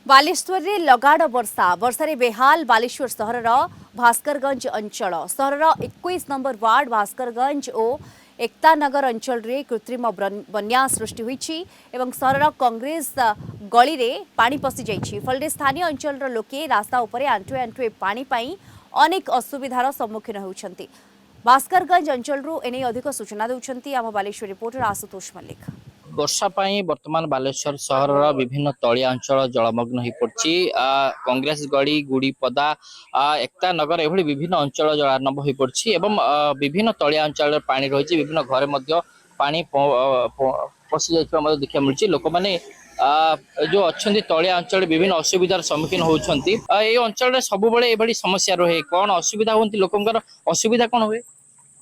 बालेश्वर रे लगाड़ वर्षा वर्षा बेहाल बालेश्वर सहर भास्करगंज अंचल सहर 21 नंबर वार्ड भास्करगंज और एकता नगर अंचल रे कृत्रिम बन्या सृष्टि होईछि एवं सहर कांग्रेस गली रे पानी पशि जाइछि फल स्थानीय अंचल लोके रास्ता उपरे आंठुए आंठुए पानी पाई अनेक असुविधार सम्मुखीन होउछन्ति। भास्करगंज अंचल रु एने अधिक सूचना देउछन्ति आम बालेश्वर रिपोर्टर आशुतोष मल्लिक। वर्षा बर्तमान बालेश्वर सहर विभिन्न तलिया अंचल जलमग्न हो पड़ी कांग्रेस गड़ी गुड़ीपदा एकता नगर एभली विभिन्न अंचल जलार्णव हो पड़ी विभिन्न तलिया अंचल पानी रही विभिन्न घरे पानी पशि जा देखा मिली लोक मैंने जो अच्छा तलिया अंचल विभिन्न असुविधार सम्मुखीन होती अंचल सब बड़े समस्या रहे कौन असुविधा होती लोकंर असुविधा कौन हुए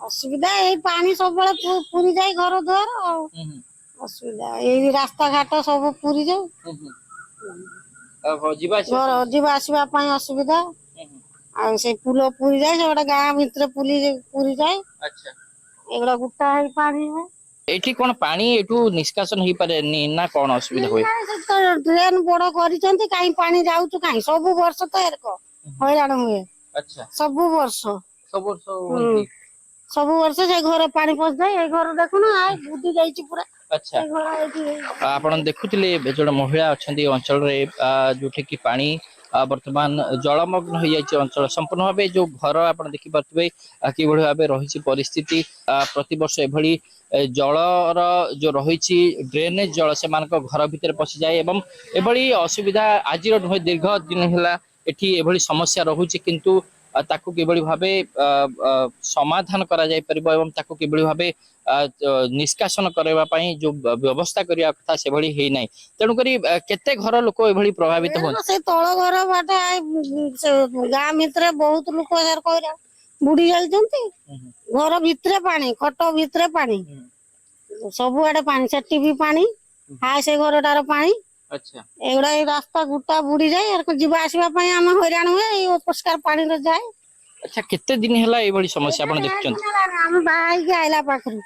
असुविधा पानी सब पूरी जाए घर द्वार असुविधा ये रास्ता घाट सब पूरी जाए जीवा आसवा असुविधा से पुल पूरी जाए से गाँ भितर पूरी जाए एगुड़ा गुटा है पानी है एठी कौन पानी एठू निष्कासन हो पारे ना कौन असुविधा हुए ड्रेन बड़ कर कहीं पानी जाऊँ कहीं सब वर्ष तो एरक हैरान हुए सब वर्ष सब वर्ष से घर पानी पस जाए घर देखुन बुद्धि जाइए पूरा। अच्छा आपण देखुले जो महिला अच्छा अंचल जो कि पानी वर्तमान जलमग्न हो जाए अंचल संपूर्ण भाव जो घर आप देखिपे कि भाव रही परिस्थिति प्रति वर्ष एभली जलर जो रही ड्रेनेज जल से घर भितर पशि जाए एभली असुविधा आज नुहे दीर्घ दिन है एभली समस्या रोचे किंतु ताकू किभली भाबे समाधान करा जाय परिबो एवं ताकू किभली भाबे निष्कासन करबा पई जो व्यवस्था करिया कथा से भली हे नै तेनु करी केते घर लोक एभली प्रभावित होन से तळ घर बाटे गां भितरे बहुत लोक यार कइरा बुडी जाय जंती घर भितरे पानी खट भितरे पानी सब आडे पानी सेठी भी पानी हाय से घरटार पानी अच्छा एगुड़ा रास्ता गुटा बुड़ी जाए जीवा आसवा आम हैरान हुए अपरिष्कार पानी रे जाए। अच्छा केते दिन हैला ए बड़ी समस्या आपण देखछन हम बाहर के आइला पाखरु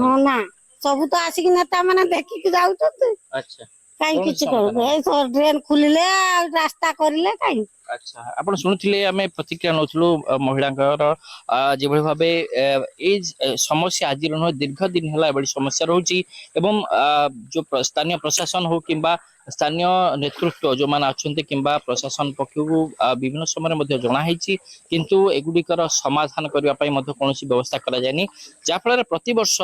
हां ना सब तो आसिक नेता माने देखि के जाउ त अच्छा काई किछ कर ड्रेन खुलिले रास्ता करिले काई अच्छा आपण सुनथिले हमें प्रतिक्रिया नथलु महिलांकर जे भली भाबे ए समस्या आज न दीर्घ दिन हैला बड़ी समस्या रहउची एवं जो स्थानीय प्रशासन हो किंबा स्थानीय नेतृत्व जो मान अच्छे किंबा प्रशासन पक्ष विभिन्न समय मध्ये जना हैची किंतु एगुडिकर समाधान करबा पई मध्ये कोनोसी व्यवस्था करा जायनी जाफल प्रति वर्ष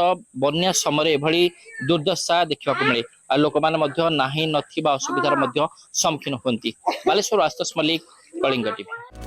बन्या समय एभली दुर्दशा देखा मिले लोक मैंने नाही नथिबा असुविधार सम्मुखीन होती। बालेश्वर आशुतोष मल्लिक कलिंग टीवी।